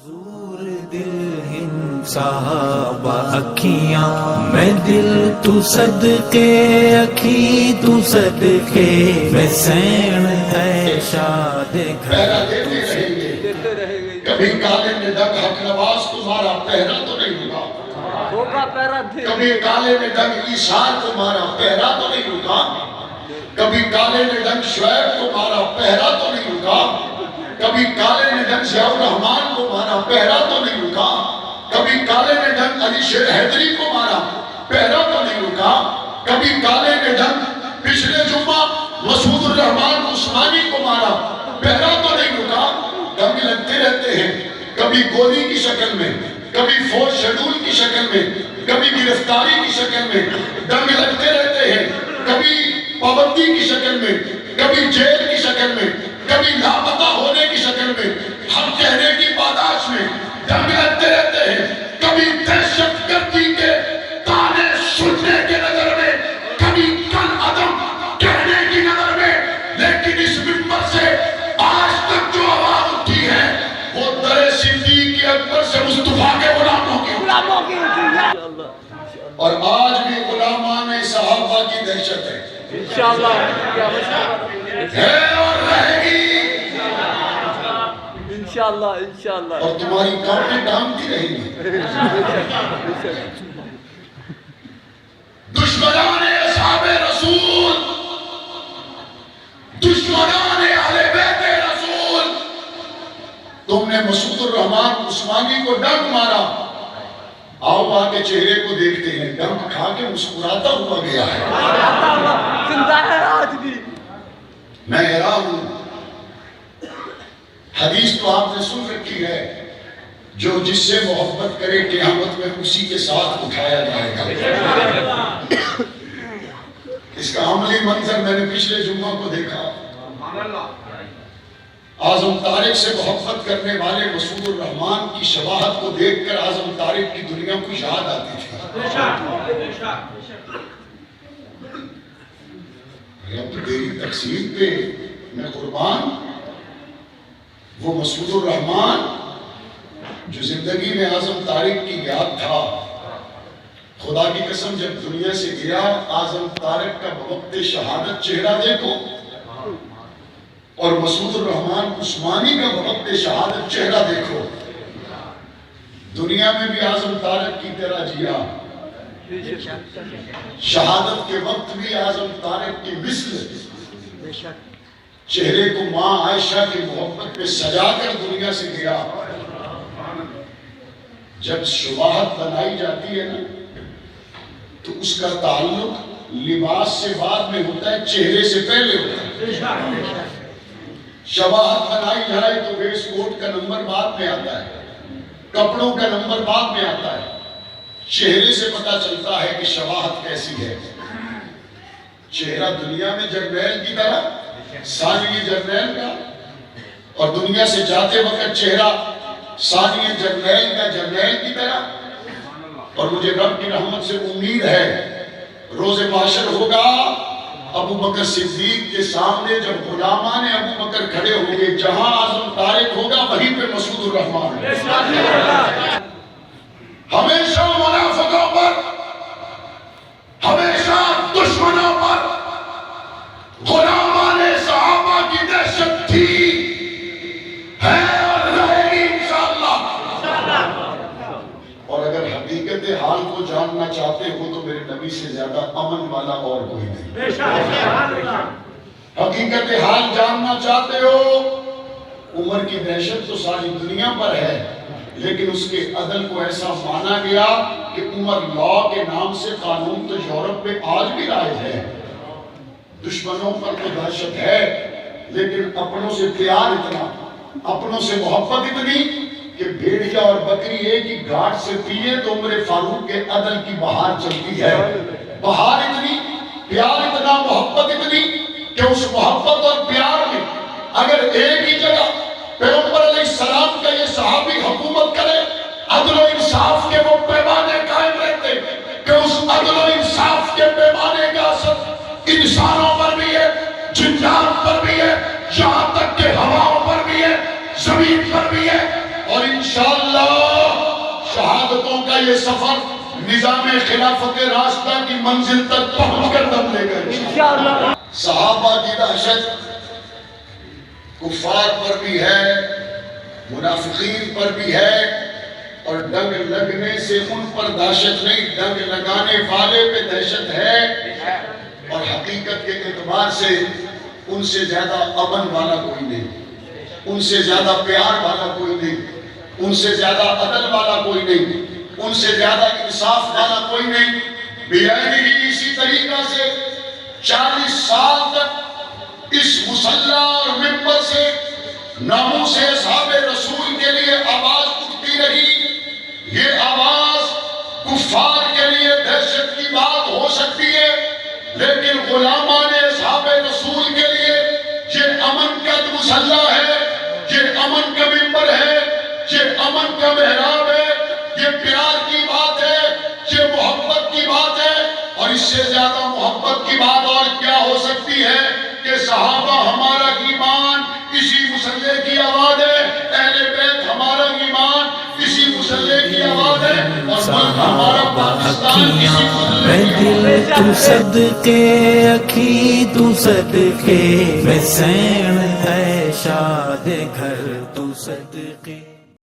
حضور دل ہند صحابہ اکھیاں میں دل تو صدقے اکھی تو صدقے میں سین ہے شاد پہرا دیتے رہیں گے کبھی کالے میں دنگ حق نواز تمہارا پہرا تو نہیں رکا کبھی کالے میں دنگ عیسیٰ تمہارا پہرا تو نہیں رکا کبھی کالے میں دنگ شعیب تمہارا پہرا تو نہیں رکا کبھی کالے میں دنگ ضیاء الرحمن کو مارا پہرا تو نہیں رکا کبھی کالے میں دنگ علی شیر حیدری کو مارا پہرا تو نہیں رکا کبھی کالے میں دنگ پچھلے جمعہ مسعود الرحمن عثمانی کو مارا پہرا تو نہیں رکا دنگ لگتے رہتے ہیں کبھی گولی کی شکل میں کبھی فوج شیڈول کی شکل میں کبھی گرفتاری کی شکل میں دنگ لگتے رہتے ہیں کبھی پابندی کی شکل میں کبھی جیل کی شکل میں کبھی لاپتہ ہونے کی شکل میں ہم کہنے کی پاداش میں دنگ لگتے رہتے ہیں کبھی دہشت گردی کے تانے سننے کے نظر میں کبھی کل عدم کہنے کی نظر میں لیکن اس منبر سے آج تک جو آواز اٹھی ہے وہ در صدیق اکبر سے مصطفیٰ کے غلاموں کی اور آج بھی غلامان صحابہ کی دہشت ہے انشاءاللہ ہے اور رہے گی انشاءاللہ اور تمہاری کانٹیں ڈانگتی رہیں گی دشمنان اصحاب رسول دشمنان اہل بیت رسول تم نے مسعود الرحمن عثمانی کو ڈنگ مارا آؤ آگے چہرے کو دیکھتے ہیں ڈنگ کھا کے مسکراتا ہوا گیا ہے زندہ ہے آج بھی میں حیران ہوں حدیث تو آپ نے سن رکھی ہے جو جس سے محبت کرے قیامت میں اسی کے ساتھ اٹھایا جائے گا اس کا عملی منظر میں نے پچھلے جمعہ کو دیکھا اعظم طارق سے محبت کرنے والے مسعود الرحمن کی شباہت کو دیکھ کر اعظم طارق کی دنیا کو یاد آتی تھی رب تیری تقسیم پہ میں قربان وہ مسعود الرحمن جو زندگی میں اعظم طارق کی یاد تھا خدا کی قسم جب دنیا سے گیا اعظم طارق کا بوقت شہادت چہرہ دیکھو اور مسعود الرحمن عثمانی کا بوقت شہادت چہرہ دیکھو دنیا میں بھی اعظم طارق کی طرح جیا شہادت کے وقت بھی اعظم طارق کی مثل چہرے کو ماں عائشہ کی محبت پہ سجا کر دنیا سے گیا جب شباہت بنائی جاتی ہے نا تو اس کا تعلق لباس سے بعد میں ہوتا ہے چہرے سے پہلے ہوتا ہے شباہت بنائی جائے تو ویس کوٹ کا نمبر بعد میں آتا ہے کپڑوں کا نمبر بعد میں آتا ہے چہرے سے پتہ چلتا ہے کہ شباہت کیسی ہے چہرہ دنیا میں جرنیل کی طرح ثانی جرنیل کا اور دنیا سے جاتے وقت چہرہ ثانی جرنیل کا جرنیل کی طرح اور مجھے رب کی رحمت سے امید ہے روز محشر ہوگا ابو بکر صدیق کے سامنے جب غلامان ابو بکر کھڑے ہوں گے جہاں اعظم طارق ہوگا وہیں پہ مسعود الرحمن ہمیشہ منافقوں پر ہمیشہ دشمنوں پر غلامان صحابہ کی دہشت تھی ہے اور رہے گی انشاءاللہ اور اگر حقیقت حال کو جاننا چاہتے ہو تو میرے نبی سے زیادہ امن والا اور کوئی نہیں حقیقت حال جاننا چاہتے ہو عمر کی دہشت تو ساری دنیا پر ہے لیکن اس کے عدل کو ایسا مانا گیا کہ عمر لا کے نام سے قانون تو یورپ میں آج بھی رائج ہے دشمنوں پر تو دہشت ہے لیکن اپنوں سے پیار اتنا اپنوں سے محبت اتنی کہ بھیڑیا اور بکری ایک ہی گھاٹ سے پیے تو عمر فاروق کے عدل کی بہار چلتی ہے بہار اتنی پیار اتنا محبت اتنی کہ اس محبت اور پیار میں اگر ایک ہی جگہ پیغمبر علیہ السلام کا یہ صحابی حکومت کرے عدل و انصاف کے وہ پیمانے قائم رہتے کہ اس عدل و انصاف کے پیمانے کا اثر انسانوں پر بھی ہے جنات پر بھی ہے یہاں تک کہ ہواؤں پر بھی ہے زمین پر بھی ہے اور انشاءاللہ شہادتوں کا یہ سفر نظام خلافت راستہ کی منزل تک پہنچ کر دم لے گئے انشاءاللہ صحابہ کی دہشت کفار پر بھی ہے، منافقین پر بھی ہے، اور ڈنگ لگنے سے ان پر دہشت نہیں، ڈنگ لگانے والے پہ دہشت ہے، اور حقیقت کے اعتبار سے ان سے زیادہ امن والا کوئی نہیں، ان سے زیادہ پیار والا کوئی نہیں، ان سے زیادہ عدل والا کوئی نہیں، ان سے زیادہ انصاف والا کوئی نہیں۔ بیانی ہی اسی طریقہ سے 40 سال تک اس مصلی اور منبر سے ناموس اصحاب رسول کے لیے آواز اٹھتی رہی۔ یہ آواز کفار کے لیے دہشت کی بات ہو سکتی ہے، لیکن غلامان اصحاب رسول کے لیے یہ امن کا مصلی ہے، یہ امن کا منبر ہے، یہ امن کا محراب ہے، یہ پیار کی بات ہے، یہ محبت کی بات ہے۔ اور اس سے زیادہ محبت کی بات اور کیا ہو سکتی ہے کہ صحابہ ہمارا ایمان اسی مصلی کی آواز ہے، اہل بیت ہمارا ایمان اسی مصلی کی آواز ہے، اور ملک ہمارا پاکستان اسی میں مصلی کی دل تو صدقے اکھی تو صدقے میں سین ہے شاد گھر تو صدقے